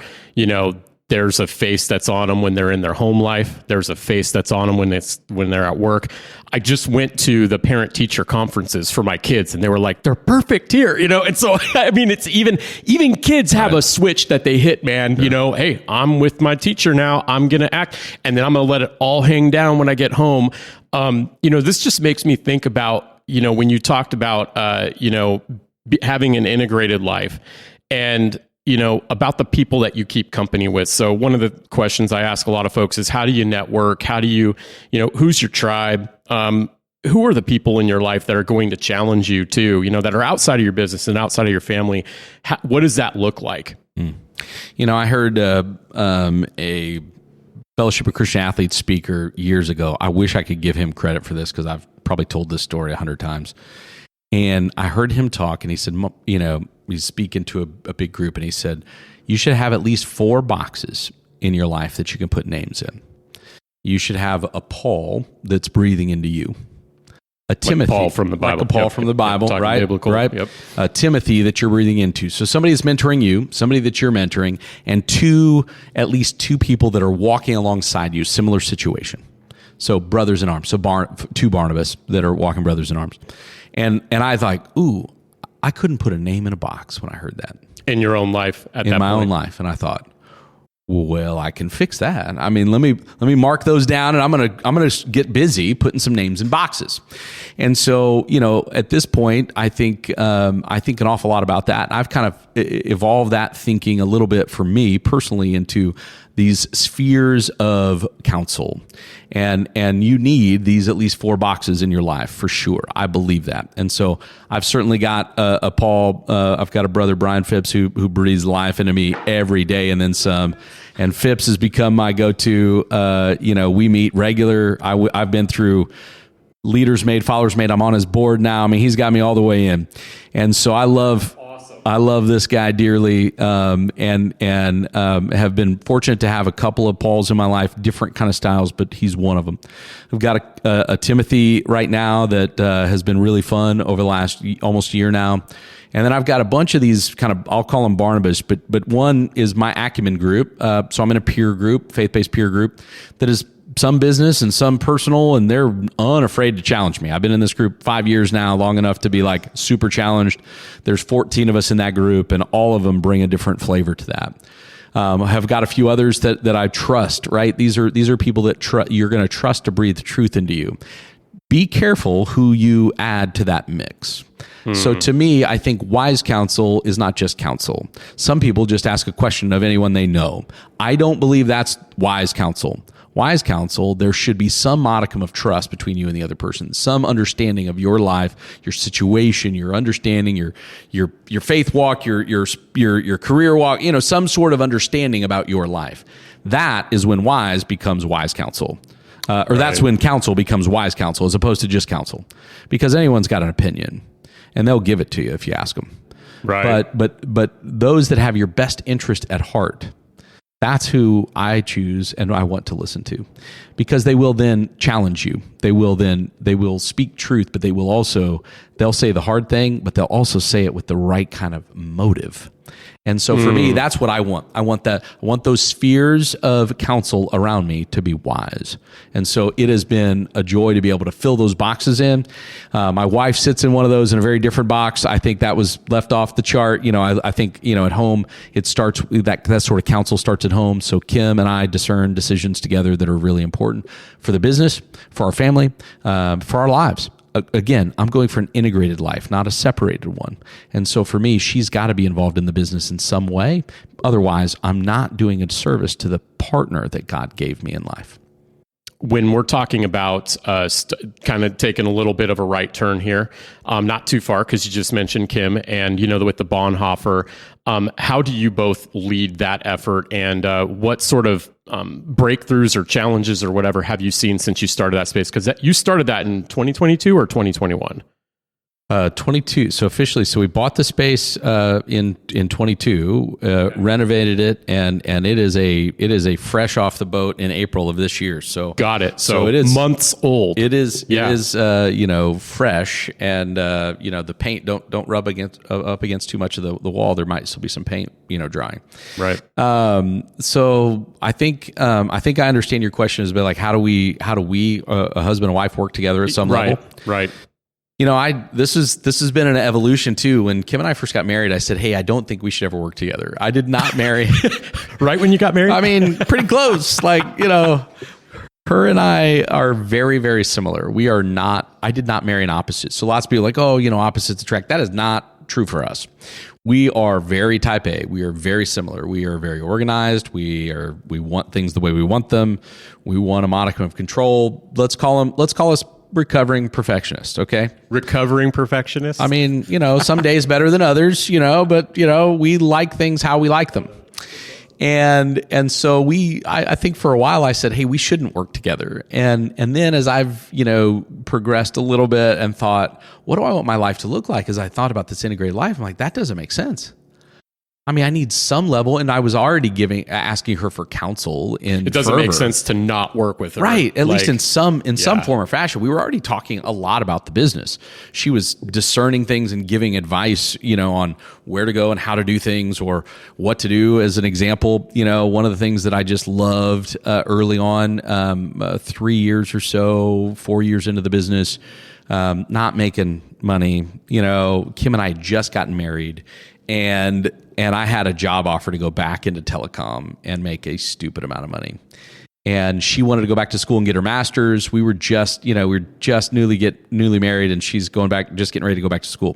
There's a face that's on them when they're in their home life. There's a face that's on them when they're at work. I just went to the parent teacher conferences for my kids, and they were like, they're perfect here, And so, I mean, it's even kids have a switch that they hit, man. Yeah. Hey, I'm with my teacher now. I'm going to act, and then I'm going to let it all hang down when I get home. This just makes me think about, when you talked about, having an integrated life, and about the people that you keep company with. So one of the questions I ask a lot of folks is, how do you network? How do you, who's your tribe? Who are the people in your life that are going to challenge you too, that are outside of your business and outside of your family? What does that look like? I heard a Fellowship of Christian Athletes speaker years ago. I wish I could give him credit for this because I've probably told this story 100 times. And I heard him talk, and he said, he's speaking to a big group, and he said, you should have at least 4 boxes in your life that you can put names in. You should have a Paul that's breathing into you. A Timothy, Paul from the Bible. Like a Paul from the Bible, right? Biblical. Right. Yep. A Timothy that you're breathing into. So somebody that's mentoring you, somebody that you're mentoring, and at least two people that are walking alongside you, similar situation. So brothers in arms. So 2 Barnabas that are walking brothers in arms. And I was like, ooh, I couldn't put a name in a box when I heard that. In your own life at that point. In my own life. And I thought, well, I can fix that. I mean, let me mark those down, and I'm gonna get busy putting some names in boxes. And so, at this point, I think an awful lot about that. I've kind of evolved that thinking a little bit for me personally into these spheres of counsel, and you need these at least 4 boxes in your life for sure. I believe that, and so I've certainly got a Paul. I've got a brother, Brian Phipps, who breathes life into me every day, and then some. And Phipps has become my go-to. We meet regular. I've been through Leaders Made, Followers Made. I'm on his board now. I mean, he's got me all the way in, and so I love this guy dearly, and have been fortunate to have a couple of Pauls in my life, different kind of styles, but he's one of them. I've got a Timothy right now that has been really fun over the last almost year now. And then I've got a bunch of these kind of, I'll call them Barnabas, but one is my acumen group. So I'm in a peer group, faith-based peer group, that is some business and some personal, and they're unafraid to challenge me. I've been in this group 5 years now, long enough to be like super challenged. There's 14 of us in that group, and all of them bring a different flavor to that. I have got a few others that I trust, right? These are people that you're going to trust to breathe truth into you. Be careful who you add to that mix. So to me, I think wise counsel is not just counsel. Some people just ask a question of anyone they know. I don't believe that's wise counsel. Wise counsel, there should be some modicum of trust between you and the other person, some understanding of your life, your situation, your understanding, your faith walk, your career walk, some sort of understanding about your life. That is when wise becomes wise counsel. Or that's when counsel becomes wise counsel as opposed to just counsel, because anyone's got an opinion and they'll give it to you if you ask them. Right. But those that have your best interest at heart, that's who I choose and I want to listen to, because they will then challenge you. They will speak truth, but they'll say the hard thing, but they'll also say it with the right kind of motive. And so for me, that's what I want. I want those spheres of counsel around me to be wise. And so it has been a joy to be able to fill those boxes in. My wife sits in one of those in a very different box. I think that was left off the chart. I think, at home, it starts, that sort of counsel starts at home. So Kim and I discern decisions together that are really important for the business, for our family, for our lives. Again, I'm going for an integrated life, not a separated one. And so for me, she's got to be involved in the business in some way. Otherwise, I'm not doing a service to the partner that God gave me in life. When we're talking about kind of taking a little bit of a right turn here, not too far, because you just mentioned Kim and, with the Bonhoeffer, how do you both lead that effort, and what sort of breakthroughs or challenges or whatever have you seen since you started that space? Because you started that in 2022 or 2021? 22. So officially, so we bought the space in 22, renovated it, and it is a fresh off the boat in April of this year. So got it. So it is months old. It is fresh, and the paint don't rub up against too much of the wall. There might still be some paint drying. Right. So I think I understand your question is about like how do we a husband and wife work together at some level? Right. This has been an evolution too. When Kim and I first got married, I said, "Hey, I don't think we should ever work together." I did not marry. Right when you got married? I mean, pretty close. Like, her and I are very, very similar. We are not. I did not marry an opposite. So lots of people are like, "Oh, opposites attract." That is not true for us. We are very type A. We are very similar. We are very organized. We want things the way we want them. We want a modicum of control. Let's call us recovering perfectionist, okay? Recovering perfectionist? I mean, some days better than others, but we like things how we like them. And so I think for a while I said, hey, we shouldn't work together. And then as I've, progressed a little bit and thought, what do I want my life to look like? As I thought about this integrated life, I'm like, that doesn't make sense. I mean, I need some level, and I was already asking her for counsel in It doesn't Fervor. make sense to not work with her. Right. At least in some form or fashion. We were already talking a lot about the business. She was discerning things and giving advice, on where to go and how to do things or what to do. As an example, one of the things that I just loved early on, 3 years or so, 4 years into the business, not making money. Kim and I had just gotten married, and I had a job offer to go back into telecom and make a stupid amount of money. And she wanted to go back to school and get her master's. We were just newly married, and she's just getting ready to go back to school.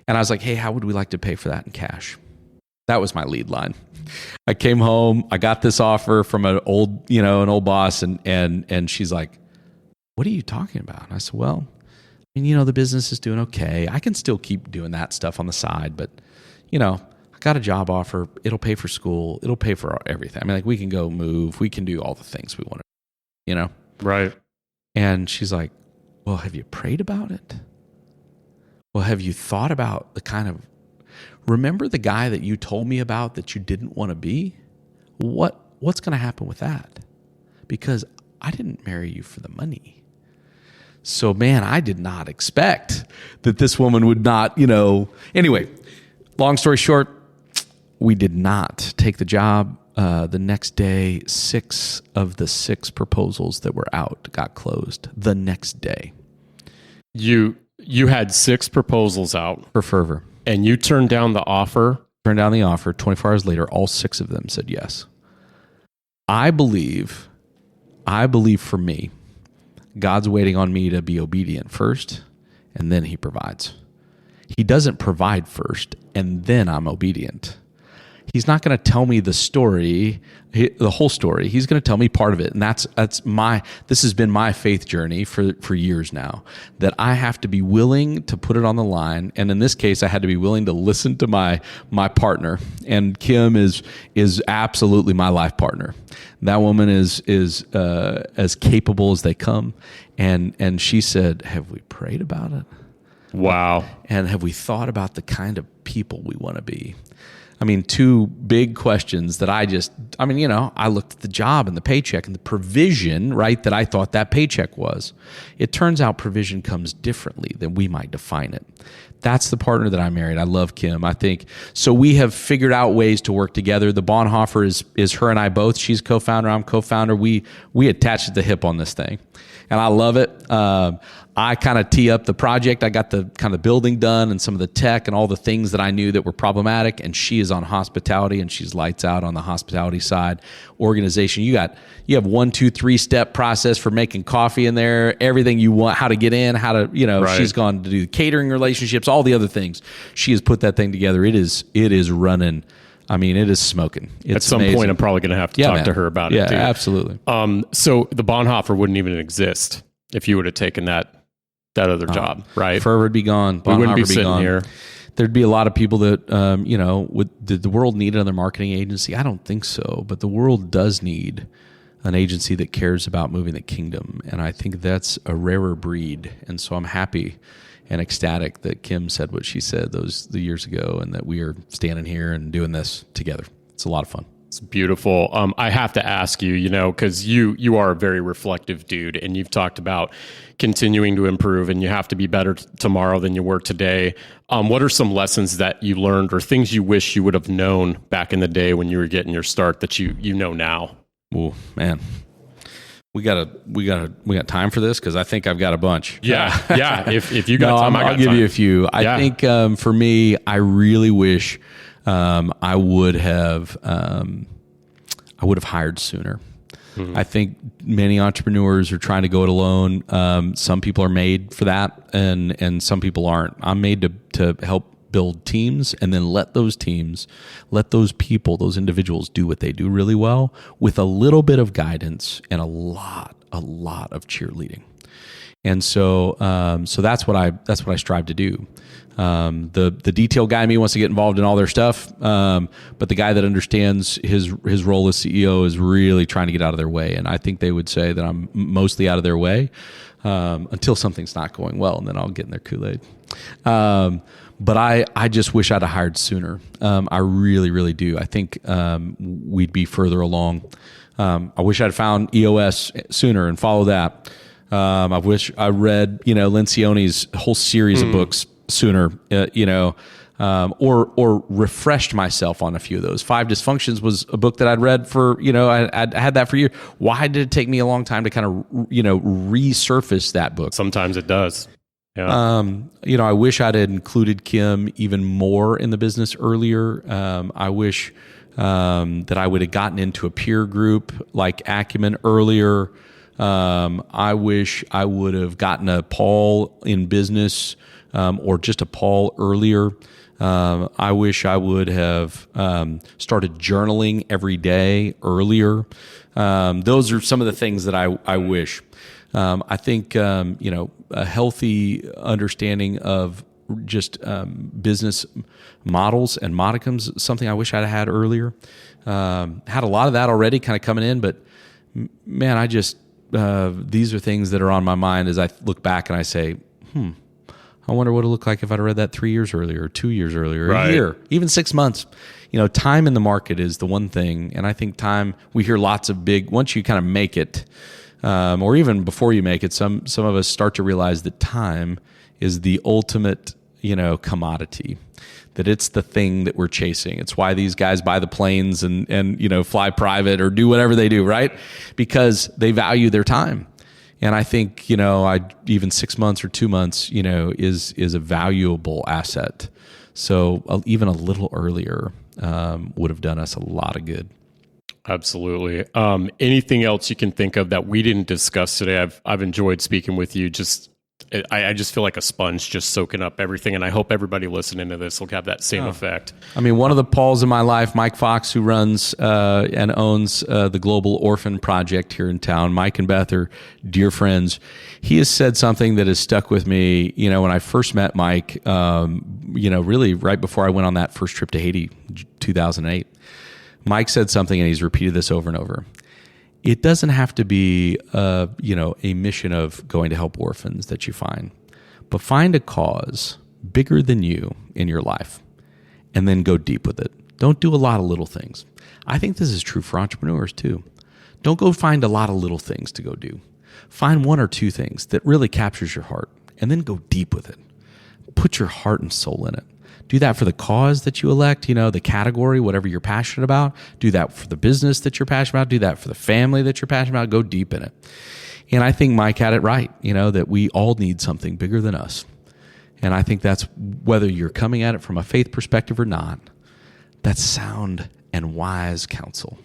And I was like, hey, how would we like to pay for that in cash? That was my lead line. I came home, I got this offer from an old boss, and she's like, what are you talking about? And I said, well, the business is doing okay. I can still keep doing that stuff on the side, but I got a job offer. It'll pay for school. It'll pay for everything. I mean, like, we can go move. We can do all the things we want to, Right. And she's like, well, have you prayed about it? Well, have you thought about remember the guy that you told me about that you didn't want to be? What's going to happen with that? Because I didn't marry you for the money. So, man, I did not expect that this woman would not, Anyway, long story short, we did not take the job. The next day, 6 of the 6 proposals that were out got closed the next day. You had 6 proposals out For Fervor. and you turned down the offer. Turned down the offer. 24 hours later, all 6 of them said yes. I believe for me, God's waiting on me to be obedient first, and then he provides. He doesn't provide first, and then I'm obedient. He's not going to tell me the story, the whole story. He's going to tell me part of it. And this has been my faith journey for years now, that I have to be willing to put it on the line. And in this case, I had to be willing to listen to my partner. And Kim is absolutely my life partner. That woman is as capable as they come. And she said, have we prayed about it? Wow. And have we thought about the kind of people we want to be? I mean, 2 big questions that I looked at the job and the paycheck and the provision, right, that I thought that paycheck was. It turns out provision comes differently than we might define it. That's the partner that I married. I love Kim. I think, so we have figured out ways to work together. The Bonhoeffer is her and I both. She's co-founder, I'm co-founder. We attached at the hip on this thing. And I love it. I kind of tee up the project. I got the kind of building done and some of the tech and all the things that I knew that were problematic. And she is on hospitality, and she's lights out on the hospitality side. Organization, you have 1, 2, 3 step process for making coffee in there. Everything you want, how to get in, how to Right. She's gone to do catering relationships, all the other things. She has put that thing together. It is running. I mean, it is smoking. It's At some amazing. point, I'm probably going to have to talk to her about it too. Yeah, absolutely. So the Bonhoeffer wouldn't even exist if you would have taken that other job, right? Fervor would be gone. We wouldn't be Bonhoeffer sitting gone. here. There'd be a lot of people that, did the world need another marketing agency? I don't think so, but the world does need an agency that cares about moving the kingdom. And I think that's a rarer breed. And so I'm happy and ecstatic that Kim said what she said the years ago, and that we are standing here and doing this together. It's a lot of fun. It's beautiful. I have to ask you, because you are a very reflective dude, and you've talked about continuing to improve, and you have to be better tomorrow than you were today. What are some lessons that you learned, or things you wish you would have known back in the day when you were getting your start that you know now? Oh man, we got time for this, because I think I've got a bunch. Yeah. If you got time, I'll give you a few. I think for me, I really wish I would have hired sooner. Mm-hmm. I think many entrepreneurs are trying to go it alone. Some people are made for that, and some people aren't. I'm made to help build teams, and then let those people, those individuals do what they do really well, with a little bit of guidance and a lot of cheerleading. And so that's what I strive to do. The detail guy in me wants to get involved in all their stuff, but the guy that understands his role as CEO is really trying to get out of their way. And I think they would say that I'm mostly out of their way until something's not going well, and then I'll get in their Kool-Aid. But I just wish I'd have hired sooner. I really, really do. I think we'd be further along. I wish I'd found EOS sooner and followed that. I wish I read, Lencioni's whole series of books sooner, or refreshed myself on a few of those. 5 Dysfunctions was a book that I'd read for, I'd had that for years. Why did it take me a long time to kind of, resurface that book? Sometimes it does. Yeah. I wish I'd had included Kim even more in the business earlier. I wish that I would have gotten into a peer group like Acumen earlier. I wish I would have gotten a Paul in business, or just a Paul earlier. I wish I would have started journaling every day earlier. Those are some of the things that I wish. I think a healthy understanding of just business models and modicums, something I wish I'd had earlier. Had a lot of that already kind of coming in, but man, I just these are things that are on my mind as I look back and I say, I wonder what it looked like if I'd read that 3 years earlier, or 2 years earlier, or a year, even 6 months. Time in the market is the one thing. And I think time, we hear lots of once you kind of make it, or even before you make it, some of us start to realize that time is the ultimate, commodity, that it's the thing that we're chasing. It's why these guys buy the planes and fly private or do whatever they do, right? Because they value their time. And I think, even 6 months or 2 months, is a valuable asset. So even a little earlier would have done us a lot of good. Absolutely. Anything else you can think of that we didn't discuss today? I've enjoyed speaking with you. I just feel like a sponge just soaking up everything, and I hope everybody listening to this will have that same effect. I mean, one of the Pauls in my life, Mike Fox, who runs and owns the Global Orphan Project here in town. Mike and Beth are dear friends. He has said something that has stuck with me. When I first met Mike, really right before I went on that first trip to Haiti, 2008, Mike said something, and he's repeated this over and over. It doesn't have to be, a mission of going to help orphans that you find, but find a cause bigger than you in your life, and then go deep with it. Don't do a lot of little things. I think this is true for entrepreneurs too. Don't go find a lot of little things to go do. Find 1 or 2 things that really captures your heart, and then go deep with it. Put your heart and soul in it. Do that for the cause that you elect, the category, whatever you're passionate about. Do that for the business that you're passionate about. Do that for the family that you're passionate about. Go deep in it. And I think Mike had it right, that we all need something bigger than us. And I think that's, whether you're coming at it from a faith perspective or not, that's sound and wise counsel.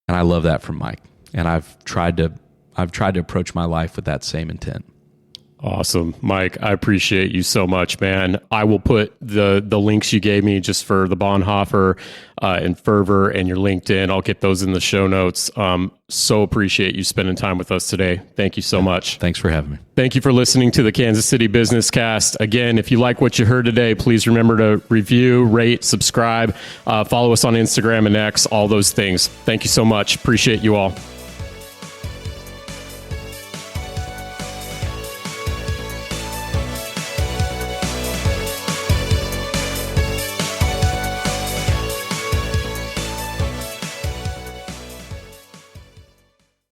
And I love that from Mike. And I've tried to approach my life with that same intent. Awesome. Mike, I appreciate you so much, man. I will put the links you gave me just for the Bonhoeffer and Fervor and your LinkedIn. I'll get those in the show notes. So appreciate you spending time with us today. Thank you so much. Thanks for having me. Thank you for listening to the Kansas City Business Cast. Again, if you like what you heard today, please remember to review, rate, subscribe, follow us on Instagram and X, all those things. Thank you so much. Appreciate you all.